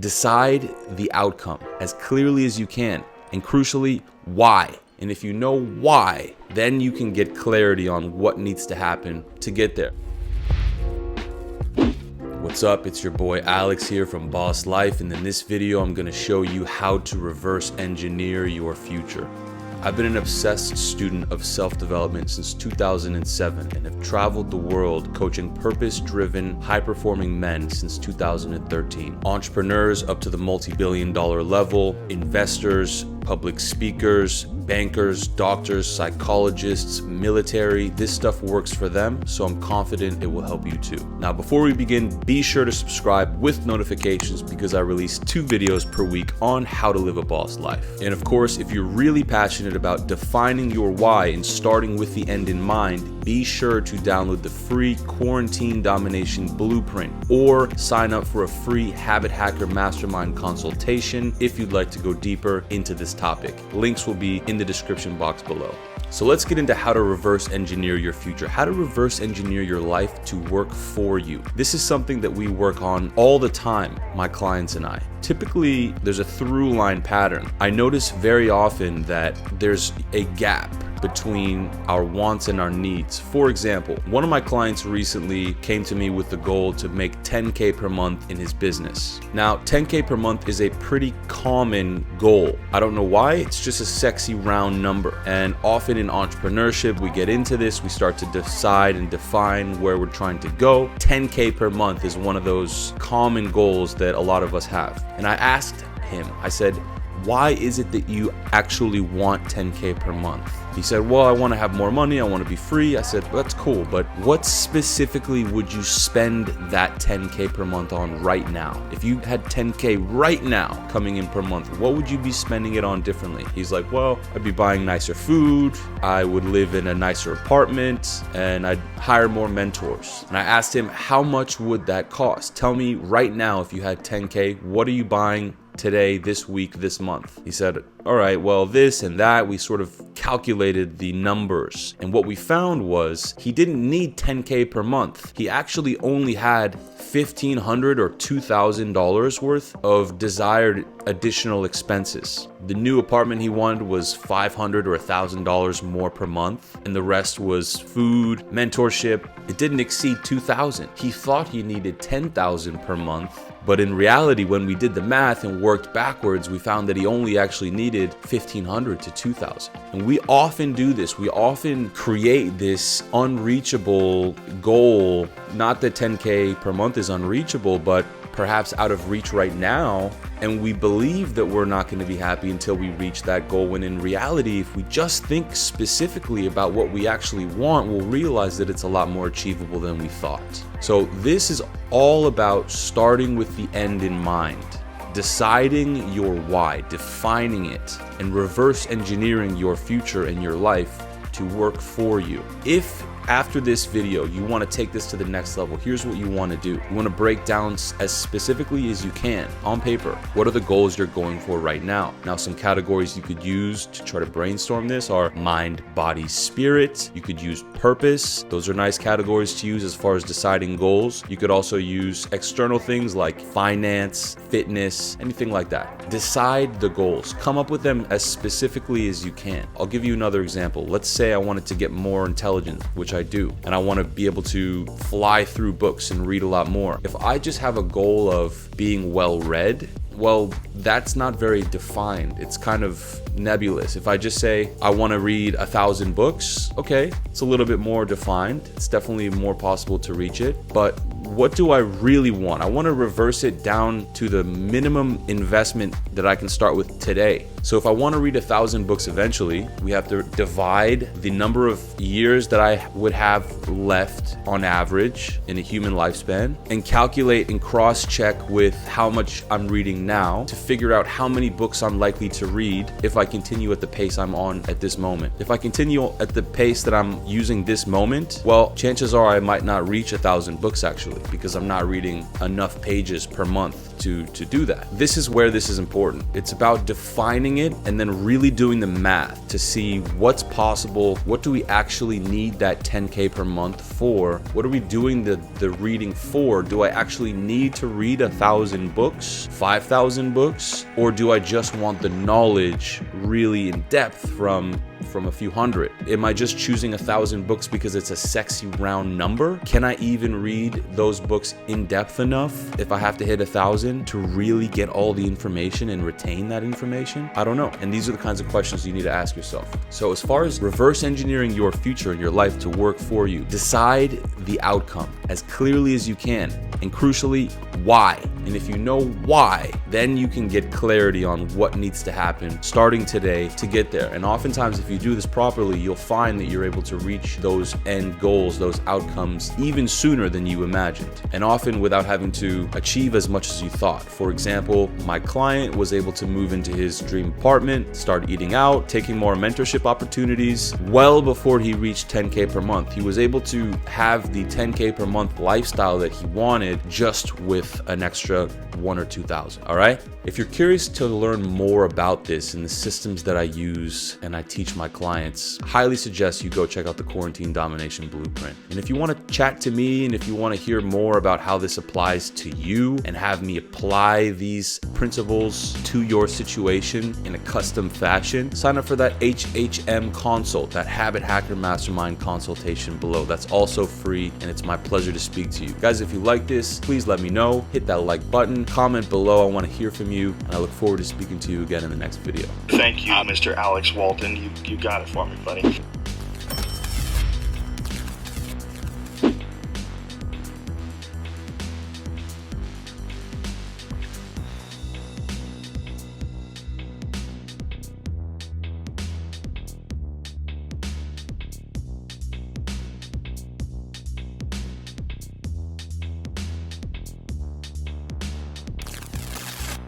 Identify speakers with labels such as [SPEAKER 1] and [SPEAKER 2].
[SPEAKER 1] Decide the outcome as clearly as you can, and crucially, why. And if you know why, then you can get clarity on what needs to happen to get there. What's up? It's your boy Alex here from Boss Life, and in this video I'm going to show you how to reverse engineer your future. I've been an obsessed student of self-development since 2007 and have traveled the world coaching purpose-driven, high-performing men since 2013. Entrepreneurs up to the multi-billion-dollar level, investors, public speakers, bankers, doctors, psychologists, military. This stuff works for them, so I'm confident it will help you too. Now, before we begin, be sure to subscribe with notifications because I release 2 videos per week on how to live a boss life. And of course, if you're really passionate about defining your why and starting with the end in mind, be sure to download the free Quarantine Domination Blueprint or sign up for a free Habit Hacker Mastermind consultation if you'd like to go deeper into this topic. Links will be in the description box below. So let's get into how to reverse engineer your future, how to reverse engineer your life to work for you. This is something that we work on all the time, my clients and I. Typically, there's a through line pattern. I notice very often that there's a gap between our wants and our needs. For example, one of my clients recently came to me with the goal to make 10K per month in his business. Now, 10K per month is a pretty common goal. I don't know why, it's just a sexy round number. And often in entrepreneurship, we get into this, we start to decide and define where we're trying to go. 10K per month is one of those common goals that a lot of us have. And I asked him, I said, why is it that you actually want 10K per month? He said, well, I want to have more money. I want to be free. I said, well, that's cool. But what specifically would you spend that 10K per month on right now? If you had 10K right now coming in per month, what would you be spending it on differently? He's like, well, I'd be buying nicer food. I would live in a nicer apartment and I'd hire more mentors. And I asked him, how much would that cost? Tell me right now, if you had 10K, what are you buying today, this week, this month? He said, all right, well, this and that. We sort of calculated the numbers. And what we found was he didn't need 10K per month. He actually only had $1,500 or $2,000 worth of desired additional expenses. The new apartment he wanted was $500 or $1,000 more per month, and the rest was food, mentorship. It didn't exceed $2,000. He thought he needed $10,000 per month, but in reality, when we did the math and worked backwards, we found that he only actually needed $1,500 to $2,000. And we often do this. We often create this unreachable goal. Not that 10K per month is unreachable, but perhaps out of reach right now, and we believe that we're not going to be happy until we reach that goal, when in reality, if we just think specifically about what we actually want, we'll realize that it's a lot more achievable than we thought. So this is all about starting with the end in mind, deciding your why, defining it, and reverse engineering your future and your life to work for you. If after this video you want to take this to the next level, here's what you want to do. You want to break down as specifically as you can on paper, what are the goals you're going for right now. Now, some categories you could use to try to brainstorm this are mind, body, spirit. You could use purpose. Those are nice categories to use as far as deciding goals. You could also use external things like finance, fitness, anything like that. Decide the goals. Come up with them as specifically as you can. I'll give you another example. Let's say I wanted to get more intelligent, which I do, and I want to be able to fly through books and read a lot more. If I just have a goal of being well read, well, that's not very defined. It's kind of nebulous. If I just say I want to read 1,000 books, okay, it's a little bit more defined. It's definitely more possible to reach it. But what do I really want? I want to reverse it down to the minimum investment that I can start with today. So if I want to read 1,000 books eventually, we have to divide the number of years that I would have left on average in a human lifespan and calculate and cross-check with how much I'm reading now to figure out how many books I'm likely to read if I continue at the pace I'm on at this moment. If I continue at the pace that I'm using this moment, well, chances are I might not reach 1,000 books actually, because I'm not reading enough pages per month to do that. This is where this is important. It's about defining reading it and then really doing the math to see what's possible. What do we actually need that 10K per month for? What are we doing the reading for? Do I actually need to read 1,000 books, 5,000 books, or do I just want the knowledge really in depth from a few hundred? Am I just choosing 1,000 books because it's a sexy round number? Can I even read those books in depth enough if I have to hit 1,000 to really get all the information and retain that information? I don't know. And these are the kinds of questions you need to ask yourself. So as far as reverse engineering your future and your life to work for you, decide the outcome as clearly as you can. And crucially, why? And if you know why, then you can get clarity on what needs to happen starting today to get there. And oftentimes, if you do this properly, you'll find that you're able to reach those end goals, those outcomes, even sooner than you imagined. And often without having to achieve as much as you thought. For example, my client was able to move into his dream apartment, start eating out, taking more mentorship opportunities well before he reached 10K per month. He was able to have the 10K per month lifestyle that he wanted just with an extra 1,000 or 2,000. All right. If you're curious to learn more about this and the systems that I use and I teach my clients, highly suggest you go check out the Quarantine Domination Blueprint. And if you want to chat to me and if you want to hear more about how this applies to you and have me apply these principles to your situation in a custom fashion, sign up for that HHM consult, that Habit Hacker Mastermind consultation below. That's also free, and it's my pleasure to speak to you. Guys, if you like this, please let me know. Hit that like button, comment below. I want to hear from you, and I look forward to speaking to you again in the next video.
[SPEAKER 2] Thank you, Mr. Alex Walton. You got it for me, buddy.